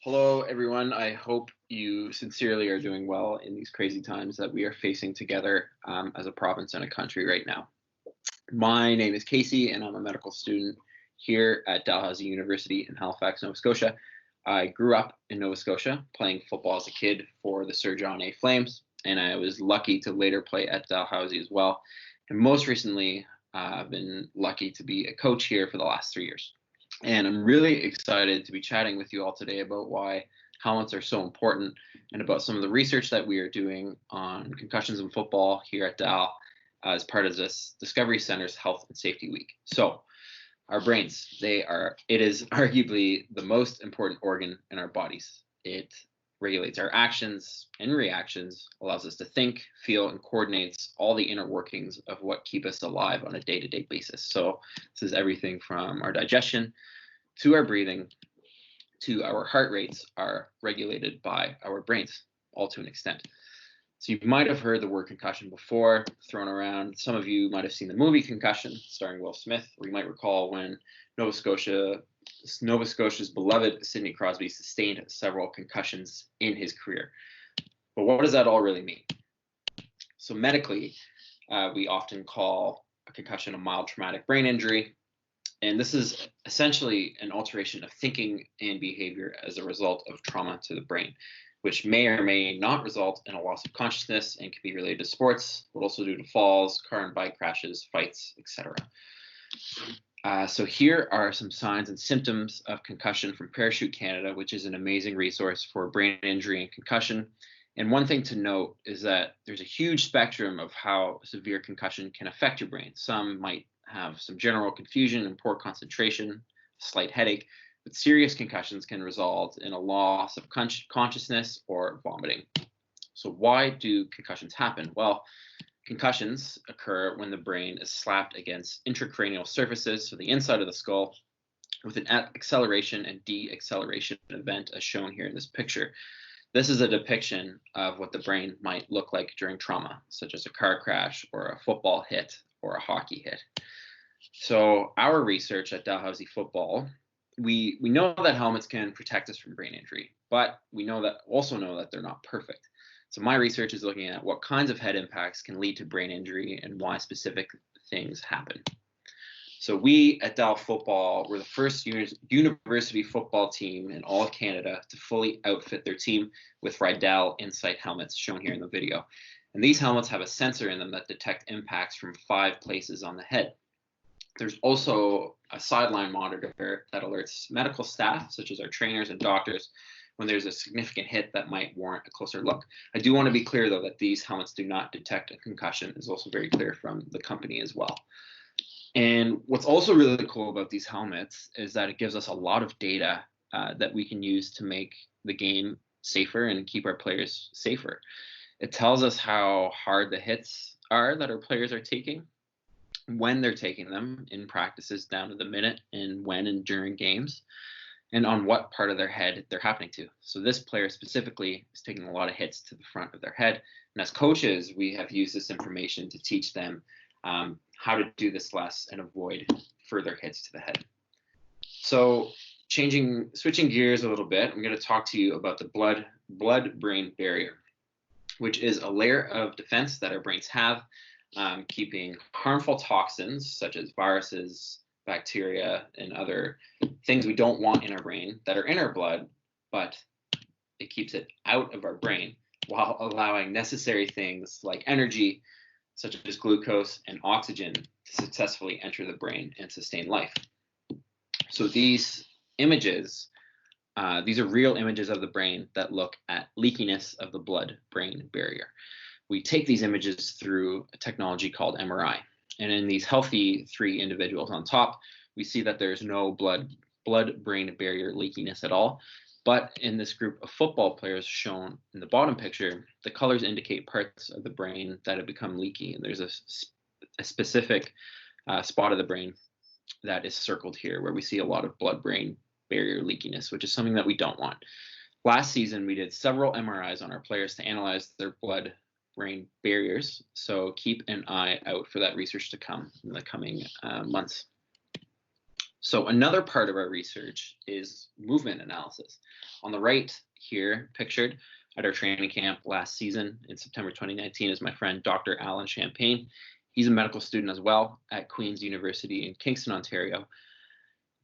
Hello, everyone. I hope you sincerely are doing well in these crazy times that we are facing together as a province and a country right now. My name is Casey, and I'm a medical student here at Dalhousie University in Halifax, Nova Scotia. I grew up in Nova Scotia playing football as a kid for the Sir John A. Flames, and I was lucky to later play at Dalhousie as well. And most recently, I've been lucky to be a coach here for the last 3 years. And I'm really excited to be chatting with you all today about why helmets are so important and about some of the research that we are doing on concussions in football here at Dal as part of this Discovery Center's Health and Safety Week. So our brains, it is arguably the most important organ in our bodies. It regulates our actions and reactions, allows us to think, feel, and coordinates all the inner workings of what keep us alive on a day-to-day basis. So this is everything from our digestion to our breathing to our heart rates are regulated by our brains, all to an extent. So you might have heard the word concussion before thrown around. Some of you might have seen the movie Concussion starring Will Smith, or you might recall when Nova Scotia's beloved Sidney Crosby sustained several concussions in his career. But what does that all really mean? So medically, we often call a concussion a mild traumatic brain injury. And this is essentially an alteration of thinking and behavior as a result of trauma to the brain, which may or may not result in a loss of consciousness and can be related to sports, but also due to falls, car and bike crashes, fights, etc. So here are some signs and symptoms of concussion from Parachute Canada, which is an amazing resource for brain injury and concussion. And one thing to note is that there's a huge spectrum of how severe concussion can affect your brain. Some might have some general confusion and poor concentration, slight headache, but serious concussions can result in a loss of consciousness or vomiting. So why do concussions happen? Well, concussions occur when the brain is slapped against intracranial surfaces, so the inside of the skull, with an acceleration and deceleration event as shown here in this picture. This is a depiction of what the brain might look like during trauma, such as a car crash or a football hit or a hockey hit. So our research at Dalhousie Football, we know that helmets can protect us from brain injury, but we also know that they're not perfect. So my research is looking at what kinds of head impacts can lead to brain injury and why specific things happen. So we at Dal Football were the first university football team in all of Canada to fully outfit their team with Rydell Insight helmets shown here in the video. And these helmets have a sensor in them that detect impacts from 5 places on the head. There's also a sideline monitor that alerts medical staff, such as our trainers and doctors, when there's a significant hit that might warrant a closer look. I do want to be clear, though, that these helmets do not detect a concussion. It's also very clear from the company as well. And what's also really cool about these helmets is that it gives us a lot of data that we can use to make the game safer and keep our players safer. It tells us how hard the hits are that our players are taking, when they're taking them in practices down to the minute, and when and during games, and on what part of their head they're happening to. So this player specifically is taking a lot of hits to the front of their head. And as coaches, we have used this information to teach them how to do this less and avoid further hits to the head. So switching gears a little bit, I'm going to talk to you about the blood-brain barrier, which is a layer of defense that our brains have, keeping harmful toxins such as viruses, bacteria, and other things we don't want in our brain that are in our blood, but it keeps it out of our brain while allowing necessary things like energy, such as glucose and oxygen, to successfully enter the brain and sustain life. So these images, these are real images of the brain that look at leakiness of the blood-brain barrier. We take these images through a technology called MRI. And in these healthy 3 individuals on top, we see that there's no blood-brain barrier leakiness at all. But in this group of football players shown in the bottom picture, the colors indicate parts of the brain that have become leaky. And there's a specific spot of the brain that is circled here where we see a lot of blood-brain barrier leakiness, which is something that we don't want. Last season, we did several MRIs on our players to analyze their blood-brain barriers. So keep an eye out for that research to come in the coming months. So another part of our research is movement analysis. On the right here, pictured at our training camp last season in September 2019 is my friend Dr. Alan Champagne. He's a medical student as well at Queen's University in Kingston, Ontario.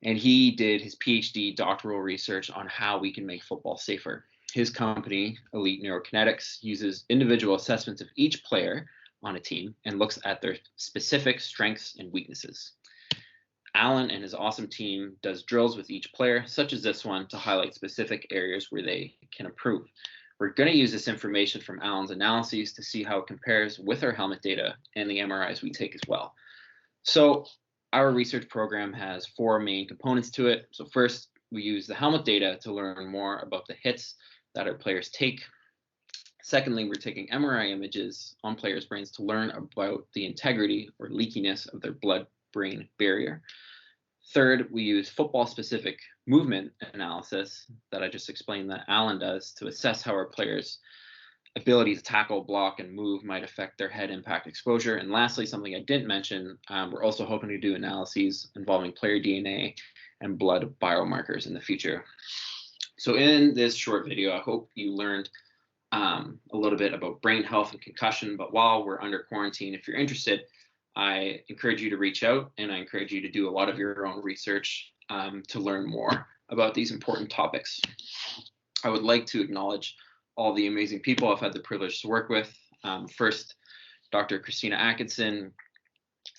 And he did his PhD doctoral research on how we can make football safer. His company, Elite Neurokinetics, uses individual assessments of each player on a team and looks at their specific strengths and weaknesses. Alan and his awesome team does drills with each player, such as this one, to highlight specific areas where they can improve. We're going to use this information from Alan's analyses to see how it compares with our helmet data and the MRIs we take as well. So our research program has 4 main components to it. So first, we use the helmet data to learn more about the hits that our players take. Secondly, we're taking MRI images on players' brains to learn about the integrity or leakiness of their blood-brain barrier. Third, we use football-specific movement analysis that I just explained that Alan does to assess how our players' ability to tackle, block, and move might affect their head impact exposure. And lastly, something I didn't mention, we're also hoping to do analyses involving player DNA and blood biomarkers in the future. So in this short video, I hope you learned a little bit about brain health and concussion. But while we're under quarantine, if you're interested, I encourage you to reach out, and I encourage you to do a lot of your own research to learn more about these important topics. I would like to acknowledge all the amazing people I've had the privilege to work with. First, Dr. Christina Atkinson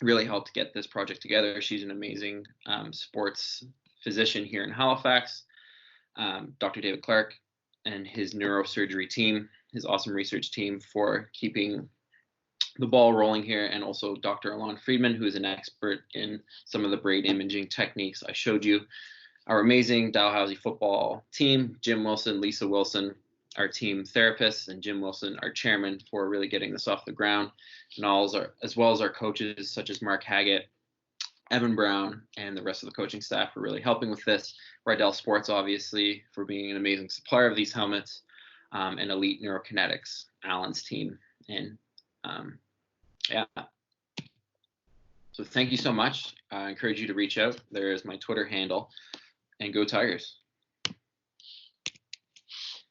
really helped get this project together. She's an amazing sports physician here in Halifax. Dr. David Clark and his neurosurgery team, his awesome research team, for keeping the ball rolling here, and also Dr. Alon Friedman, who is an expert in some of the brain imaging techniques I showed you. Our amazing Dalhousie football team, Jim Wilson, Lisa Wilson, our team therapists, and Jim Wilson, our chairman, for really getting this off the ground, and as well as our coaches such as Mark Haggett, Evan Brown, and the rest of the coaching staff for really helping with this. Rydell Sports, obviously, for being an amazing supplier of these helmets, and Elite Neurokinetics, Alan's team. And yeah. So thank you so much. I encourage you to reach out. There is my Twitter handle, and go Tigers.